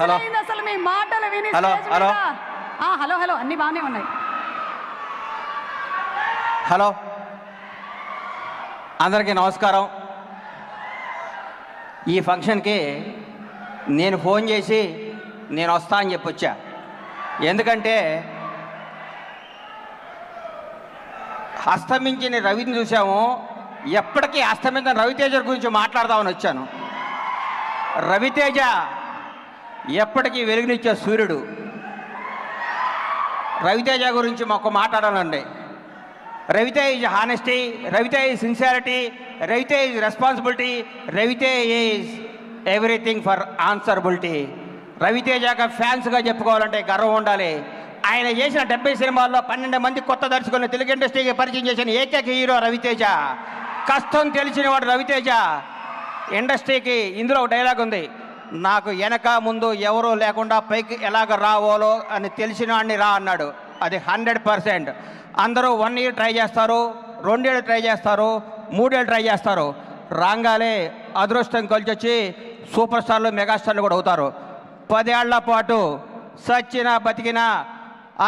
Hello అసలు మీ మాటలు విని హలో హలో హలో హలో అన్ని బాగానే ఉన్నాయి. హలో అందరికీ నమస్కారం. ఈ ఫంక్షన్కి నేను ఫోన్ చేసి నేను వస్తా అని చెప్పొచ్చా. ఎందుకంటే అస్తమించిన రవిని చూసాము, ఎప్పటికీ అస్తమించిన రవితేజ గురించి మాట్లాడదామని వచ్చాను. రవితేజ ఎప్పటికీ వెలుగునిచ్చే సూర్యుడు. రవితేజ గురించి మాకు మాట్లాడాలండి. Raviteja is honesty, Raviteja is sincerity, Raviteja is responsibility, Raviteja is everything for answerability. రవితేజగా ఫ్యాన్స్గా చెప్పుకోవాలంటే గర్వం ఉండాలి. ఆయన చేసిన 70 సినిమాల్లో 12 మంది కొత్త దర్శకులను తెలుగు ఇండస్ట్రీకి పరిచయం చేసిన ఏకైక హీరో రవితేజ. కష్టం తెలిసినవాడు రవితేజ. ఇండస్ట్రీకి ఇందులో ఒక డైలాగ్ ఉంది, నాకు వెనక ముందు ఎవరూ లేకుండా పైకి ఎలాగ రావాలో అని తెలిసిన వాడిని రా అన్నాడు. అది 100%. అందరూ 1 ఇయర్ ట్రై చేస్తారు, 2 ఏళ్ళు ట్రై చేస్తారు, 3 ఏళ్ళు ట్రై చేస్తారు. రాగానే అదృష్టం కలిసి వచ్చి సూపర్ స్టార్లు మెగాస్టార్లు కూడా అవుతారు. 10 ఏళ్ల పాటు సచ్చినా బతికినా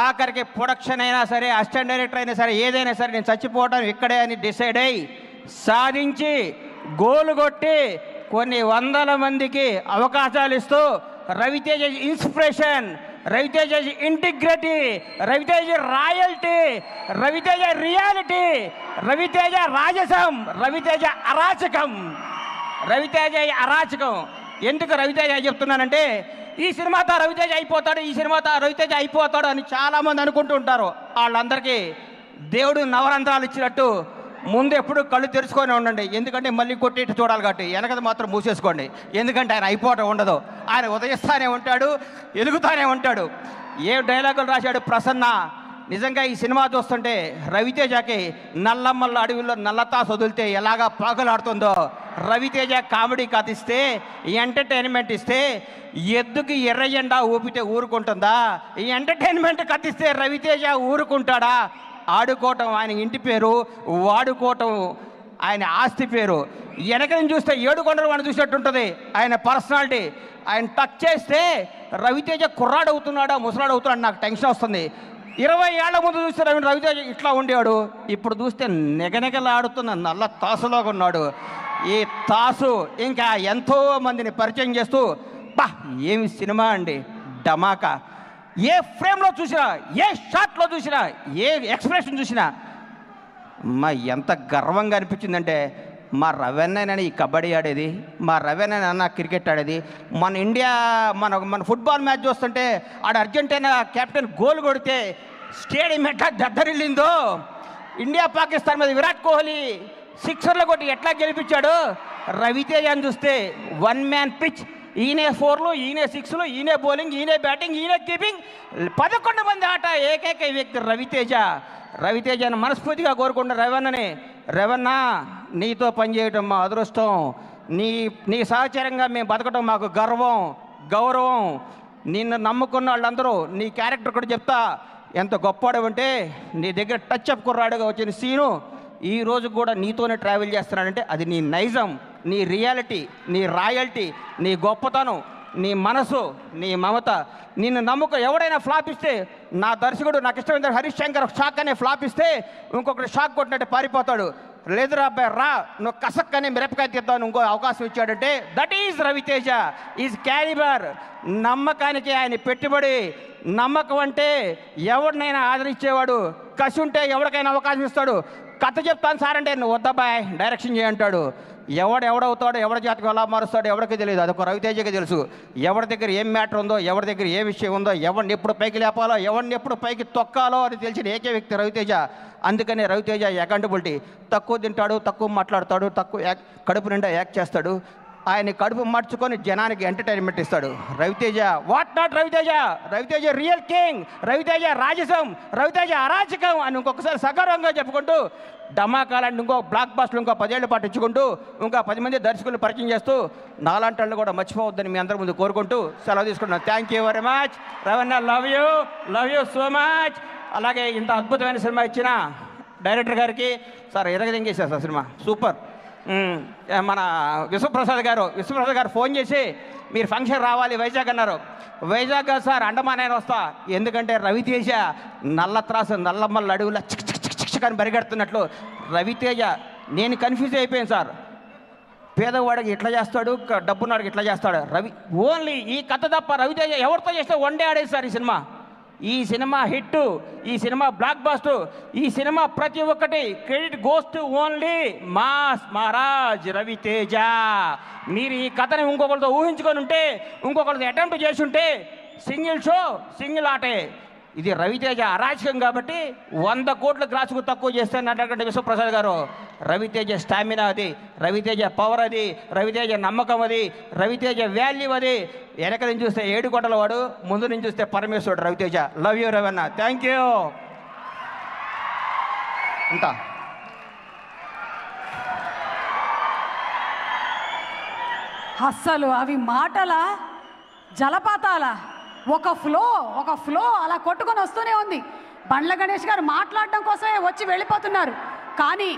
ఆఖరికి ప్రొడక్షన్ అయినా సరే, అసిస్టెంట్ డైరెక్టర్ అయినా సరే, ఏదైనా సరే నేను చచ్చిపోవటం ఇక్కడే అని డిసైడ్ అయ్యి సాధించి గోలు కొట్టి కొన్ని వందల మందికి అవకాశాలు ఇస్తూ Raviteja inspiration, Raviteja integrity, Raviteja royalty, Raviteja reality, Raviteja రాజసం, రవితేజ అరాచకం. రవితేజ అరాచకం. ఎందుకు రవితేజ చెప్తున్నానంటే, ఈ సినిమాతో రవితేజ అయిపోతాడు, ఈ సినిమాతో రవితేజ అయిపోతాడు అని చాలామంది అనుకుంటూ ఉంటారు. వాళ్ళందరికీ దేవుడు నవరంధ్రాలు ఇచ్చినట్టు ముందు ఎప్పుడు కళ్ళు తెరుచుకొని ఉండండి. ఎందుకంటే మళ్ళీ కొట్టి చూడాలి కాబట్టి. వెనకది మాత్రం మూసేసుకోండి, ఎందుకంటే ఆయన అయిపోవటం ఉండదు. ఆయన ఉదయిస్తానే ఉంటాడు, ఎలుగుతానే ఉంటాడు. ఏ డైలాగులు రాశాడు ప్రసన్న. నిజంగా ఈ సినిమా చూస్తుంటే రవితేజకి నల్లమ్మల అడవిలో నల్లతాసు వదిలితే ఎలాగా పాకలాడుతుందో, రవితేజ కామెడీ కథిస్తే, ఎంటర్టైన్మెంట్ ఇస్తే, ఎద్దుకి ఎర్ర జెండా ఊపితే ఊరుకుంటుందా? ఈ ఎంటర్టైన్మెంట్ కథిస్తే రవితేజ ఊరుకుంటాడా? ఆడుకోవటం ఆయన ఇంటి పేరు, వాడుకోవటం ఆయన ఆస్తి పేరు. వెనక నుంచి చూస్తే 7 కొండలు వాడిని చూసినట్టు ఉంటుంది ఆయన పర్సనాలిటీ. ఆయన టచ్ చేస్తే రవితేజ కుర్రాడు అవుతున్నాడా ముసలాడు అవుతున్నాడు నాకు టెన్షన్ వస్తుంది. 20 ఏళ్ల ముందు చూస్తే రవితేజ ఇట్లా ఉండేవాడు, ఇప్పుడు చూస్తే నెగనెగలాడుతున్న నల్ల తాసులాగా ఉన్నాడు. ఈ తాసు ఇంకా ఎంతో మందిని పరిచయం చేస్తూ, బా ఏమి సినిమా అండి, ధమాకా. ఏ ఫ్రేమ్లో చూసినా, ఏ షాట్లో చూసినా, ఏ ఎక్స్ప్రెషన్ చూసినా మా ఎంత గర్వంగా అనిపించిందంటే, మా రవెన్నైనా ఈ కబడ్డీ ఆడేది, మా రవెన్నైనా క్రికెట్ ఆడేది. మన ఇండియా మన ఫుట్బాల్ మ్యాచ్ చూస్తుంటే ఆడ అర్జెంటీనా కెప్టెన్ గోల్ కొడితే స్టేడియం ఎట్లా దద్దరిల్లిందో, ఇండియా పాకిస్తాన్ మీద విరాట్ కోహ్లీ సిక్సర్లు కొట్టి ఎట్లా గెలిపించాడు, రవితేజ అని చూస్తే 1 మ్యాన్ పిచ్. ఈయనే 4లు, ఈయనే 6లు, ఈయనే బౌలింగ్, ఈయనే బ్యాటింగ్, ఈయనే కీపింగ్. 11 మంది ఆట ఏకైక వ్యక్తి రవితేజ. రవితేజను మనస్ఫూర్తిగా కోరుకుంటున్న రవణని, రవణ నీతో పనిచేయటం మా అదృష్టం, నీ సహచరంగా మేము బతకటం మాకు గర్వం, గౌరవం. నిన్ను నమ్ముకున్న వాళ్ళందరూ నీ క్యారెక్టర్ కూడా చెప్తా ఎంత గొప్పవాడంటే, నీ దగ్గర టచ్ అప్ కుర్రాడుగా వచ్చిన సీను ఈ రోజు కూడా నీతోనే ట్రావెల్ చేస్తున్నాడంటే అది నీ నైజం, నీ రియాలిటీ, నీ రాయల్టీ, నీ గొప్పతనం, నీ మనసు, నీ మమత. నిన్ను నమ్ముక ఎవడైనా ఫ్లాప్ ఇస్తే, నా దర్శకుడు నాకు ఇష్టమైన హరీష్ శంకర్ షాక్ అనే ఫ్లాప్ ఇస్తే ఇంకొకటి షాక్ కొట్టినట్టు పారిపోతాడు. లేదురా అబ్బాయి రా, నువ్వు కసక్కనే మిరపకాయ తీద్దామని ఇంకో అవకాశం ఇచ్చాడంటే that is Ravi Teja. Is calibre. నమ్మకానికి ఆయన పెట్టుబడి. నమ్మకం అంటే ఎవరినైనా ఆదరించేవాడు, కసి ఉంటే ఎవరికైనా అవకాశం ఇస్తాడు. కథ చెప్తాను సార్ అంటే నువ్వు వద్దబ్బాయ్ డైరెక్షన్ చేయంటాడు. ఎవడవుతాడో, ఎవరి జాతకం ఎలా మారుస్తాడో ఎవరికి తెలియదు, అదొక రవితేజకి తెలుసు. ఎవరి దగ్గర ఏం మ్యాటర్ ఉందో, ఎవరి దగ్గర ఏ విషయం ఉందో, ఎవరిని ఎప్పుడు పైకి లేపాలో, ఎవరిని ఎప్పుడు పైకి తొక్కాలో అని తెలిసిన ఏకే వ్యక్తి రవితేజ. అందుకనే రవితేజ అకౌంటబిలిటీ. తక్కువ తింటాడు, తక్కువ మాట్లాడతాడు, తక్కువ కడుపు నిండా యాక్ట్ చేస్తాడు. ఆయన కడుపు మార్చుకొని జనానికి ఎంటర్టైన్మెంట్ ఇస్తాడు Raviteja. What not Raviteja. Raviteja real king, Raviteja రాజసం, రవితేజ అరాచకం అని ఇంకొకసారి సగర్వంగా చెప్పుకుంటూ, ధమాకాలాంటి ఇంకో బ్లాక్ బాస్టర్లు ఇంకో 10 ఏళ్ళు పాటు ఇచ్చుకుంటూ, ఇంకా 10 మంది దర్శకులు పరిచయం చేస్తూ, నాలాంటి వాళ్ళు కూడా మర్చిపోవద్దని మీ అందరి ముందు కోరుకుంటూ సెలవు తీసుకుంటున్నాను. Thank you very much Ravana. Love you so much. అలాగే ఇంత అద్భుతమైన సినిమా ఇచ్చిన డైరెక్టర్ గారికి సార్ ఎరగదింగేశారు సార్ సినిమా సూపర్. మన విశ్వప్రసాద్ గారు ఫోన్ చేసి మీరు ఫంక్షన్ రావాలి వైజాగ్ అన్నారు. వైజాగ్ కాదు సార్, అండమాన్ అయినా వస్తా. ఎందుకంటే రవితేజ నల్ల త్రాసు నల్లమ్మల అడవుల చిక్ చిక్ చిక్ చిక్ అని పరిగెడుతున్నట్లు రవితేజ. నేను కన్ఫ్యూజ్ అయిపోయాను సార్. పేదవాడికి ఇట్లా చేస్తాడు, డబ్బున్నాడికి ఇట్లా చేస్తాడు. ఓన్లీ ఈ కథ తప్ప రవితేజ ఎవరితో చేస్తే వన్ డే ఆడేది సార్. ఈ సినిమా హిట్, ఈ సినిమా బ్లాక్ బాస్టర్, ఈ సినిమా ప్రతి ఒక్కటి credit goes to only mass Maharaj Ravi Teja. మీరు ఈ కథని ఇంకొకరితో ఊహించుకొని ఉంటే, ఇంకొకరితో అటెంప్ట్ చేసి ఉంటే సింగిల్ షో సింగిల్ ఆటే. ఇది రవితేజ అరాచకం కాబట్టి 100 కోట్ల గ్రాసుకు తక్కువ చేస్తానన్నటువంటి విశ్వప్రసాద్ గారు. రవితేజ స్టామినా అది, రవితేజ పవర్ అది, రవితేజ నమ్మకం అది, రవితేజ వాల్యూ అది. వెనక నుంచి చూస్తే 7 కోటల వాడు, ముందు నుంచి చూస్తే పరమేశ్వరుడు Raviteja. Love you Ravanna, thank you. అంతా అస్సలు అవి మాటల జలపాతాల ఒక ఫ్లో అలా కొట్టుకొని వస్తూనే ఉంది. బండ్ల గణేష్ గారు మాట్లాడడం కోసమే వచ్చి వెళ్ళిపోతున్నారు. కానీ